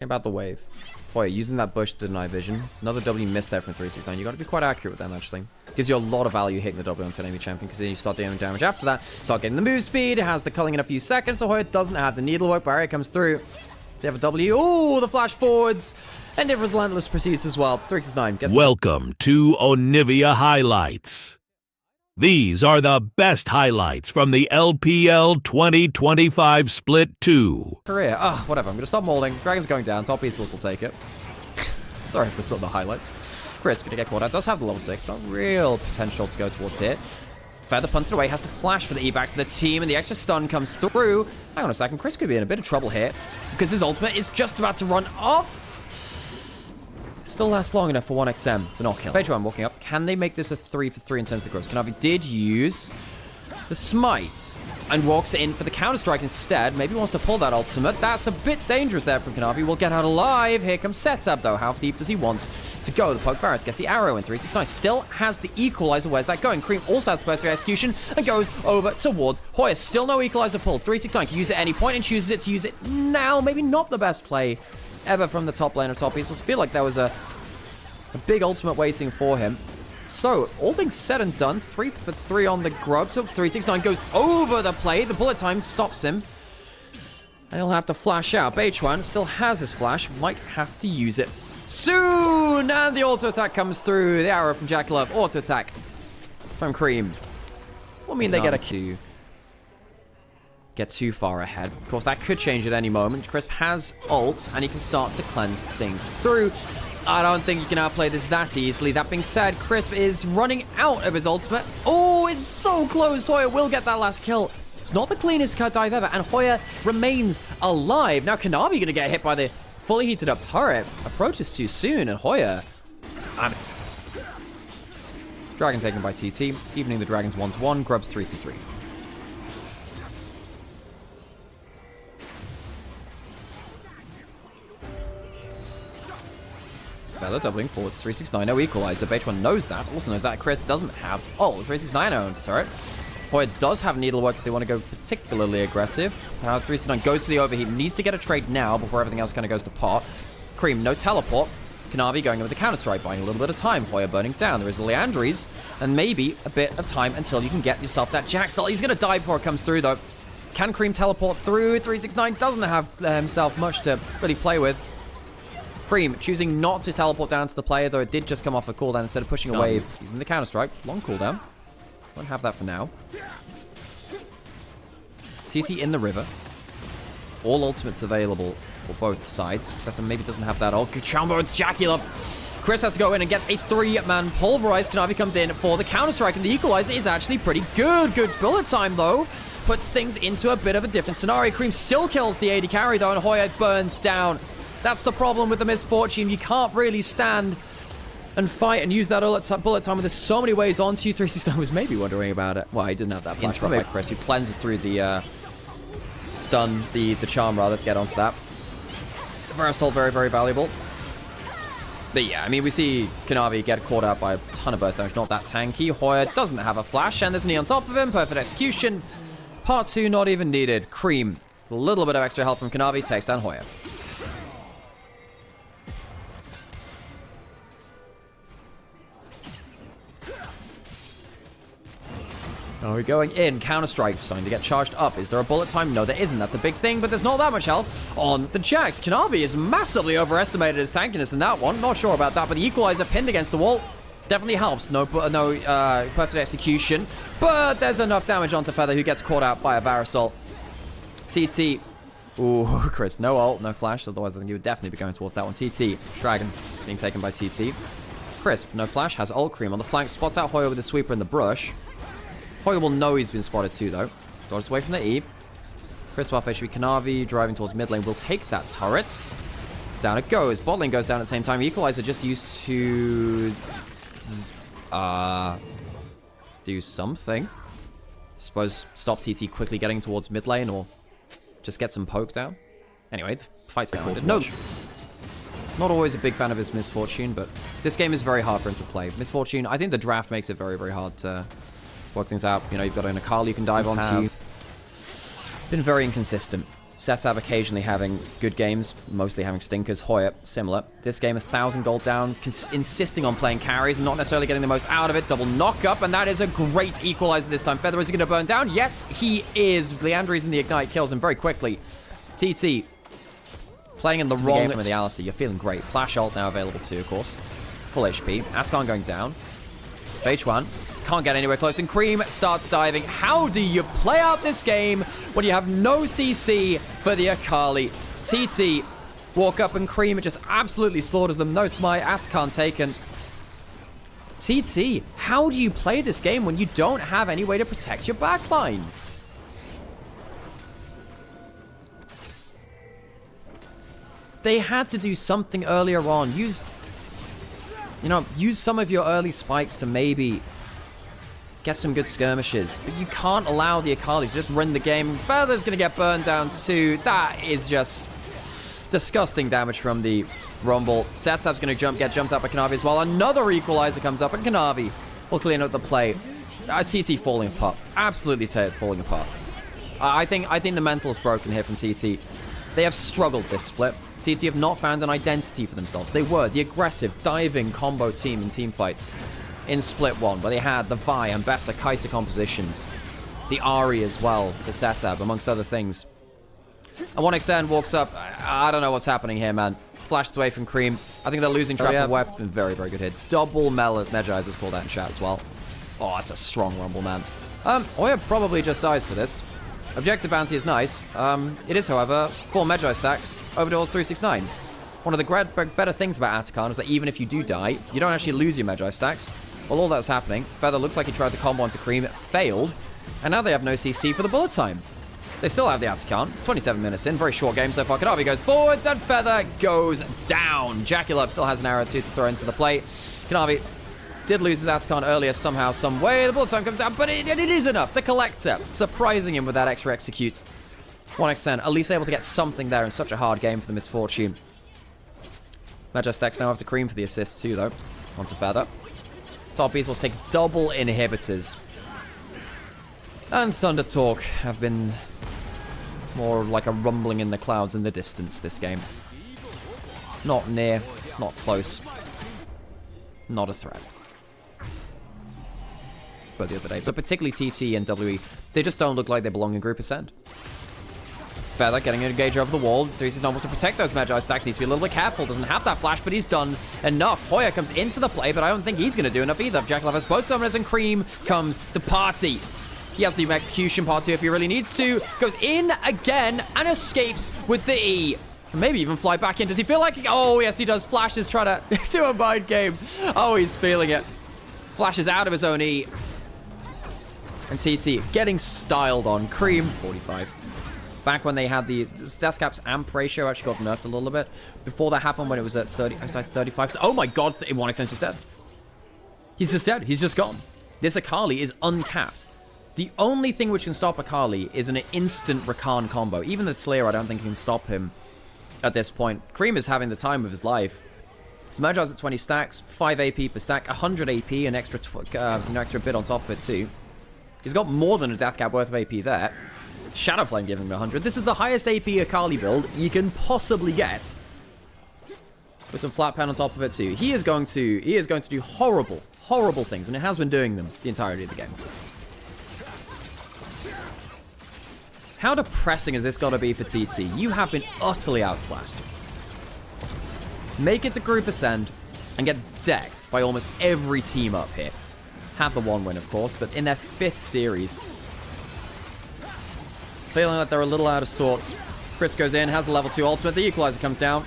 About the wave. Boy, using that bush to deny vision. Another W missed there from 369. You got to be quite accurate with them, actually. Gives you a lot of value hitting the W on enemy champion, because then you start dealing damage after that. Start getting the move speed. It has the culling in a few seconds. So Hoya doesn't have the needlework. Barrier comes through. Does he have a W? Oh, the flash forwards. And if Relentless proceeds as well. 369. Welcome to Onivia Highlights. These are the best highlights from the LPL 2025 Split 2. Career. Oh, whatever. I'm going to stop molding. Dragon's going down. Top Esports will take it. Sorry for some of the highlights. Chris going to get caught out. Does have the level 6. Not real potential to go towards it. Feather punted away. Has to flash for the E back to the team. And the extra stun comes through. Hang on a second. Chris could be in a bit of trouble here, because his ultimate is just about to run off. Still lasts long enough for 1xm. It's a knock kill. Page 1 walking up. Can they make this a 3 for 3 in terms of the growth? Kanavi did use the smite and walks in for the counter-strike instead. Maybe wants to pull that ultimate. That's a bit dangerous there from Kanavi. Will get out alive. Here comes Setup, though. How deep does he want to go? The poke Varus gets the arrow in 369. Still has the equalizer. Where's that going? Cream also has the perfect execution and goes over towards Hoya. Still no equalizer pull. 369 can use it at any point and chooses it to use it now. Maybe not the best play ever from the top lane of Top Esports. I feel like there was a big ultimate waiting for him. So, all things said and done, 3 for 3 on the grub. So 369 goes over the play. The bullet time stops him. And he'll have to flash out. Beichuan still has his flash. Might have to use it soon. And the auto attack comes through. The arrow from Jack Love. Auto attack from Cream. Well, I mean, they get too far ahead. Of course, that could change at any moment. Crisp has ult, and he can start to cleanse things through. I don't think you can outplay this that easily. That being said, Crisp is running out of his ultimate. Oh, it's so close. Hoya will get that last kill. It's not the cleanest cut dive ever, and Hoya remains alive. Now, Kanavi going to get hit by the fully heated up turret. Approaches too soon, and Hoya... Dragon taken by TT. Evening the Dragons 1-1. Grubs 3-3. Feather doubling forwards, 369, no equalizer. Beichuan knows that. Also knows that Chris doesn't have 369 owned turret. Hoya does have needlework if they want to go particularly aggressive. 369 goes to the overheat. Needs to get a trade now before everything else kind of goes to pot. Cream, no teleport. Kanavi going in with the counter-strike, buying a little bit of time. Hoya burning down. There is a Leandries, and maybe a bit of time until you can get yourself that Jaxel. He's going to die before it comes through, though. Can Cream teleport through? 369 doesn't have himself much to really play with. Cream choosing not to teleport down to the player, though it did just come off a cooldown instead of pushing a wave. Using the counter-strike. Long cooldown. Won't have that for now. TT in the river. All ultimates available for both sides. Setum maybe doesn't have that ult. Kuchambo, it's Jackie Love. Chris has to go in and gets a 3-man pulverize. Kanavi comes in for the counter-strike, and the equalizer is actually pretty good. Good bullet time, though. Puts things into a bit of a different scenario. Cream still kills the AD carry, though, and Hoya burns down. That's the problem with the Misfortune. You can't really stand and fight and use that bullet time. There's so many ways onto you. 369 was maybe wondering about it. Well, he didn't have that flash by Chris, who cleanses through the stun, the charm rather, to get onto that. Versal, very, very valuable. But yeah, I mean, we see Kanavi get caught out by a ton of burst damage. Not that tanky. Hoya doesn't have a flash, and there's an E on top of him. Perfect execution. Part 2 not even needed. Cream, a little bit of extra help from Kanavi, takes down Hoya. Oh, we're going in. Counter-strike starting to get charged up. Is there a bullet time? No, there isn't. That's a big thing, but there's not that much health on the Jax. Kanavi is massively overestimated his tankiness in that one. Not sure about that, but the equalizer pinned against the wall definitely helps. No perfect execution, but there's enough damage onto Feather, who gets caught out by a Varusol. TT. Ooh, Chris, no ult, no flash. Otherwise, I think he would definitely be going towards that one. TT. Dragon being taken by TT. Crisp, no flash, has ult. Cream on the flank. Spots out Hoya with the sweeper in the brush. Hoya will know he's been spotted too, though. Dodges away from the E. Crisp buff should be Kanavi, driving towards mid lane. Will take that turret. Down it goes. Bot lane goes down at the same time. Equalizer just used to... do something. Suppose stop TT quickly getting towards mid lane, or just get some poke down. Anyway, the fight's now ended. No. Not always a big fan of his Misfortune, but this game is very hard for him to play. Misfortune, I think the draft makes it very, very hard to work things out. You know, you've got an Akali you can dive onto. Been very inconsistent. Setup occasionally having good games, mostly having stinkers. Hoya, similar. This game, 1,000 gold down, insisting on playing carries and not necessarily getting the most out of it. Double knock up, and that is a great equalizer this time. Feather, is he going to burn down? Yes, he is. Leandri's in the ignite, kills him very quickly. TT playing in the wrong game with the Alistair. You're feeling great. Flash ult now available too, of course. Full HP. Atacon going down. H1. Can't get anywhere close, and Cream starts diving. How do you play out this game when you have no CC for the Akali? TT walk up, and Cream just absolutely slaughters them. No smite. Atacon taken. TT, how do you play this game when you don't have any way to protect your backline? They had to do something earlier on. Use some of your early spikes to maybe get some good skirmishes. But you can't allow the Akali to just run the game. Feather's going to get burned down too. That is just disgusting damage from the Rumble. Setup's going to get jumped up by Kanavi as well. Another equalizer comes up, and Kanavi will clean up the play. TT falling apart. Absolutely falling apart. I think the mental is broken here from TT. They have struggled this split. TT have not found an identity for themselves. They were the aggressive, diving combo team in team fights in Split 1, where they had the Vi, Ambessa, Kai'Sa compositions, the Ahri as well, the setup, amongst other things. And 1xN walks up. I don't know what's happening here, man. Flashes away from Cream. I think they're losing track of Web. It's been very, very good hit. Double Medjai's is called out in chat as well. Oh, that's a strong Rumble, man. Oya probably just dies for this. Objective bounty is nice. It is, however, 4 Medjai stacks, overdoors 369. One of the better things about Atacon is that even if you do die, you don't actually lose your Medjai stacks. Well, all that's happening. Feather looks like he tried to combo onto Cream. It failed. And now they have no CC for the bullet time. They still have the Atacon. It's 27 minutes in. Very short game so far. Kanavi goes forwards, and Feather goes down. Jackie Love still has an arrow to throw into the play. Kanavi did lose his Atacon earlier somehow, some way. The bullet time comes down, but it is enough. The Collector surprising him with that extra execute. 1xN, at least able to get something there in such a hard game for the Misfortune. Medjai stacks now have to Cream for the assist too, though. Onto Feather. Top Beast will take double inhibitors. And Thunder Talk have been more like a rumbling in the clouds in the distance this game. Not near, not close, not a threat. But the other day. So particularly TT and WE, they just don't look like they belong in Group Ascend. Feather getting an engage over the wall. 369 wants to protect those Medjai stacks. Needs to be a little bit careful. Doesn't have that flash, but he's done enough. Hoya comes into the play, but I don't think he's going to do enough either. Jack Love has both summoners, and Cream comes to party. He has the execution part 2 if he really needs to. Goes in again and escapes with the E. Maybe even fly back in. Does he feel like... Oh, yes, he does. Flash is trying to do a mind game. Oh, he's feeling it. Flashes out of his own E. And TT getting styled on. Cream, 45. Back when they had the Deathcap's amp ratio actually got nerfed a little bit. Before that happened when it was at 30, I was like 35. Oh my god, 1xN is just dead. He's just dead. He's just gone. This Akali is uncapped. The only thing which can stop Akali is an instant Rakan combo. Even the Slayer, I don't think can stop him at this point. Cream is having the time of his life. So Medjai's at 20 stacks, 5 AP per stack, 100 AP, an extra bit on top of it too. He's got more than a Deathcap worth of AP there. Shadowflame giving him 100. This is the highest AP Akali build you can possibly get. With some flat pen on top of it too. He is going to do horrible, horrible things, and it has been doing them the entirety of the game. How depressing has this got to be for TT? You have been utterly outclassed. Make it to Group Ascend and get decked by almost every team up here. Had the one win, of course, but in their 5th series, feeling like they're a little out of sorts. Chris goes in, has the level 2 ultimate. The equalizer comes down.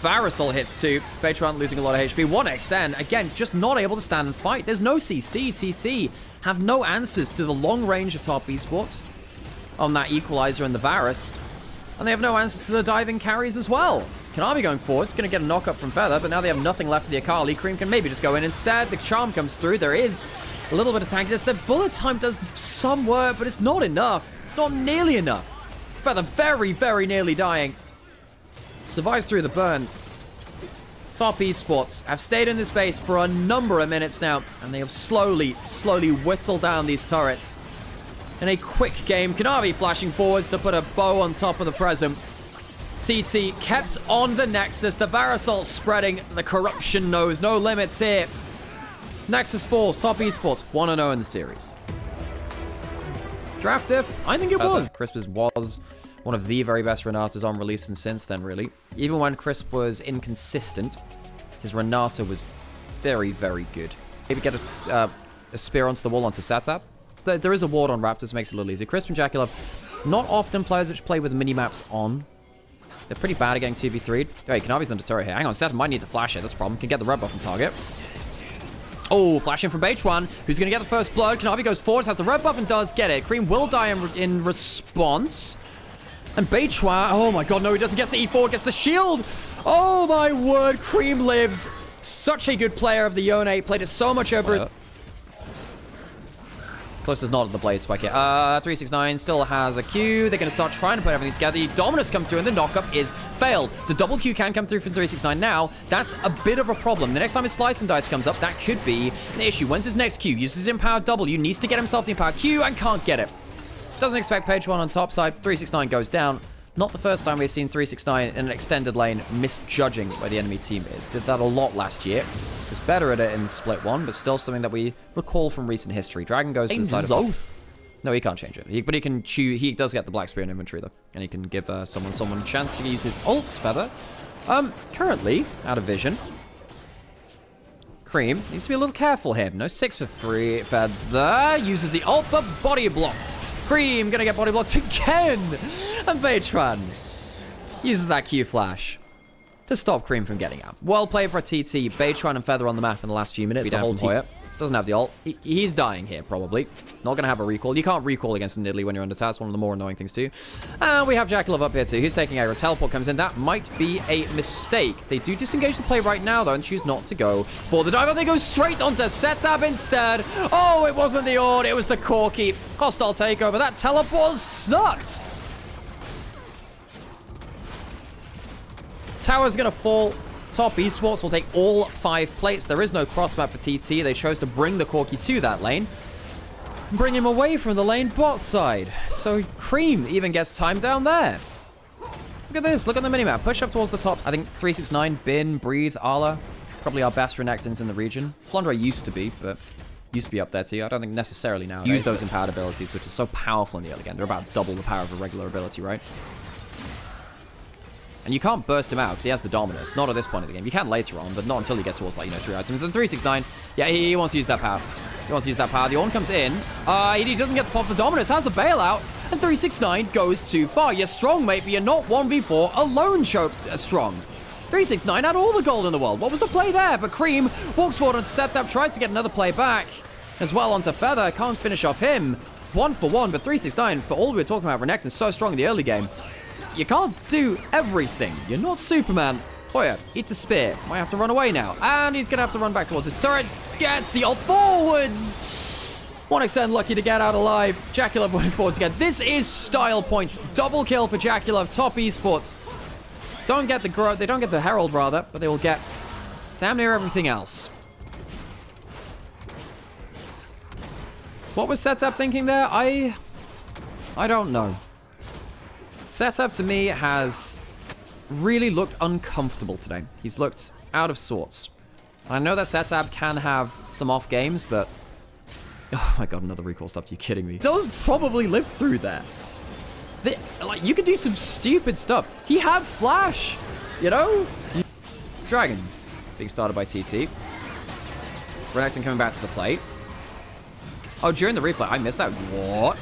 Varusol hits too. Patron losing a lot of HP. 1xN, again, just not able to stand and fight. There's no CC. TT have no answers to the long range of top esports on that equalizer and the Varus. And they have no answer to the diving carries as well. Kanavi going forward. It's going to get a knock-up from Feather, but now they have nothing left for the Akali. Cream can maybe just go in instead. The charm comes through. There is a little bit of tankiness. The bullet time does some work, but it's not enough. It's not nearly enough. Feather very, very nearly dying. Survives through the burn. Top Esports have stayed in this base for a number of minutes now, and they have slowly whittled down these turrets. in a quick game. Kanavi flashing forwards to put a bow on top of the present. TT kept on the Nexus. The Varasol spreading. The corruption knows no limits here. Nexus falls. Top Esports 1-0 in the series. Draft diff? I think it was. Crisp was one of the very best Renatas on release, and since then, really. Even when Crisp was inconsistent, his Renata was very, very good. Maybe get a spear onto the wall onto Satap. There is a ward on Raptors, makes it a little easier. Crisp and Jackie not often players which play with mini-maps on. They're pretty bad at getting 2v3'd. Wait, Kanavi's under turret here. Hang on, Satap might need to flash it. That's a problem. Can get the red buff on target. Oh, flashing from Beitwan, who's going to get the first blood. Kanavi goes forward, has the red buff, and does get it. Cream will die in response. And Beitwan, oh my god, no, he doesn't. Gets the E4, gets the shield. Oh my word, Cream lives. Such a good player of the Yone. Played it so much over... Close is not at the blade spike here. 369 still has a Q. They're going to start trying to put everything together. The Dominus comes through and the knockup is failed. The double Q can come through from 369 now. That's a bit of a problem. The next time his Slice and Dice comes up, that could be an issue. When's his next Q? Uses his Empowered W. Needs to get himself the Empowered Q and can't get it. Doesn't expect page 1 on top side. 369 goes down. Not the first time we've seen 369 in an extended lane misjudging where the enemy team is. Did that a lot last year. Was better at it in split 1, but still something that we recall from recent history. Dragon goes to the side of Zoth. No, he can't change it. But he can choose. He does get the Black Spear in inventory though, and he can give someone a chance to use his ult's feather. Currently out of vision. Cream needs to be a little careful here. No 6 for 3 feather. Uses the ult, but body blocked. Cream gonna get body blocked again, and Beitwan uses that Q flash to stop Cream from getting out. Well played for a TT. Beitwan and Feather on the map in the last few minutes. The whole team doesn't have the ult. He's dying here, probably. Not going to have a recall. You can't recall against a Nidalee when you're under task. One of the more annoying things too. And we have Jackalov up here too. Who's taking aggro? Teleport comes in. That might be a mistake. They do disengage the play right now, though, and choose not to go for the dive. They go straight onto Setup instead. Oh, it wasn't the Ord. It was the Corki. Hostile takeover. That teleport sucked. Tower's going to fall. Top Esports will take all 5 plates. There is no cross-map for TT. They chose to bring the Corki to that lane. Bring him away from the lane bot side. So Cream even gets time down there. Look at this. Look at the minimap. Push up towards the tops. I think 369, Bin, Breathe, Ala. Probably our best Renekton's in the region. Flandre used to be, but used to be up there too. I don't think necessarily now. Use those empowered abilities, which is so powerful in the early game. They're about double the power of a regular ability, right? And you can't burst him out because he has the Dominus. Not at this point of the game. You can later on, but not until you get towards, like, you know, 3 items. And 369, yeah, he wants to use that power. He wants to use that power. The Ornn comes in. He doesn't get to pop the Dominus. Has the bailout. And 369 goes too far. You're strong, mate, but you're not 1v4 alone strong. 369 had all the gold in the world. What was the play there? But Cream walks forward onto Setup, tries to get another play back. As well onto Feather. Can't finish off him. 1 for 1, but 369, for all we were talking about, Renekton's so strong in the early game. You can't do everything. You're not Superman. Hoya eats a spear. Might have to run away now. And he's going to have to run back towards his turret. Gets the ult forwards. 1xN lucky to get out alive. Jackalov running forwards again. This is style points. Double kill for Jackalov. Top Esports. Don't get the they don't get the Herald, rather, but they will get damn near everything else. What was Setup thinking there? I don't know. Setup, to me, has really looked uncomfortable today. He's looked out of sorts. I know that Setup can have some off games, but... Oh my god, another recall stuff. Are you kidding me? Does probably live through that. Like, you could do some stupid stuff. He had Flash, you know? Dragon being started by TT. Renekton coming back to the plate. Oh, during the replay, I missed that. What?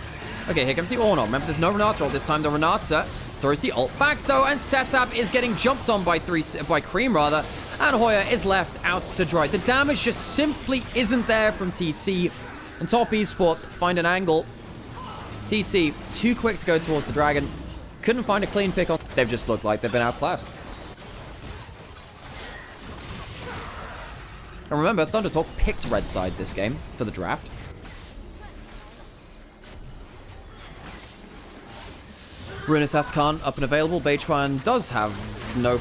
Okay, here comes the Ornn. Remember, there's no Renata ult this time. The Renata throws the ult back, though, and Setup is getting jumped on by Cream, rather. And Hoya is left out to dry. The damage just simply isn't there from TT. And Top Esports find an angle. TT, too quick to go towards the Dragon. Couldn't find a clean pick on. They've just looked like they've been outclassed. And remember, Thundertalk picked red side this game for the draft. Ruinous Atacant up and available. Beichuan does have no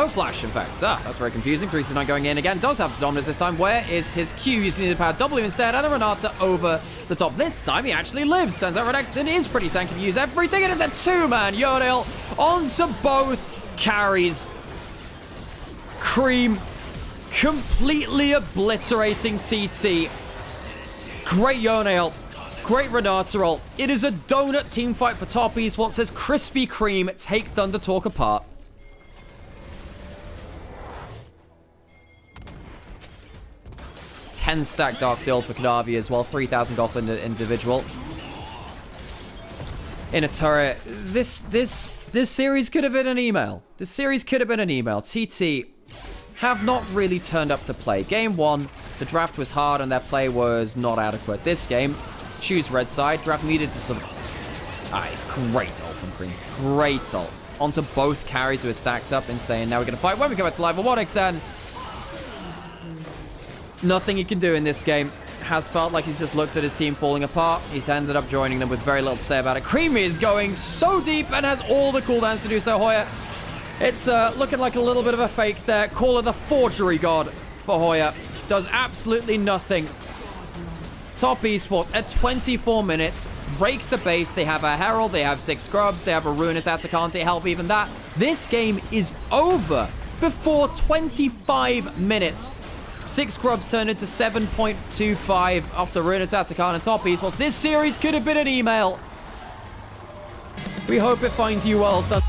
flash, in fact. That's very confusing. 369 going in again. Does have Dominus this time. Where is his Q? Using the power W instead. And the Renata over the top. This time he actually lives. Turns out Renekton is pretty tanky if you use everything. It is a two-man Yonel onto both carries. Cream completely obliterating TT. Great Yonel. Great Renata roll. It is a donut team fight for top esports as Krispy Kreme take Thunder Talk apart. Ten-stack Dark Seal for Kadavi as well. 3,000 gold in the individual. In a turret. This series could have been an email. This series could have been an email. TT have not really turned up to play. Game 1, the draft was hard and their play was not adequate. This game, choose red side. Draft needed to sort of... Alright, great ult from Cream. Great ult. Onto both carries who are stacked up. Insane. Now we're going to fight when we come back to live. Robotics and... Nothing he can do in this game. Has felt like he's just looked at his team falling apart. He's ended up joining them with very little to say about it. Cream is going so deep and has all the cooldowns to do so. Hoya, it's looking like a little bit of a fake there. Call her the forgery god for Hoya. Does absolutely nothing. Top esports at 24 minutes. Break the base. They have a Herald. They have 6 scrubs. They have a Ruinous Atacant to help even that. This game is over before 25 minutes. 6 scrubs turned into 7.25 off the Ruinous Atacant and top esports. This series could have been an email. We hope it finds you well, Thunder.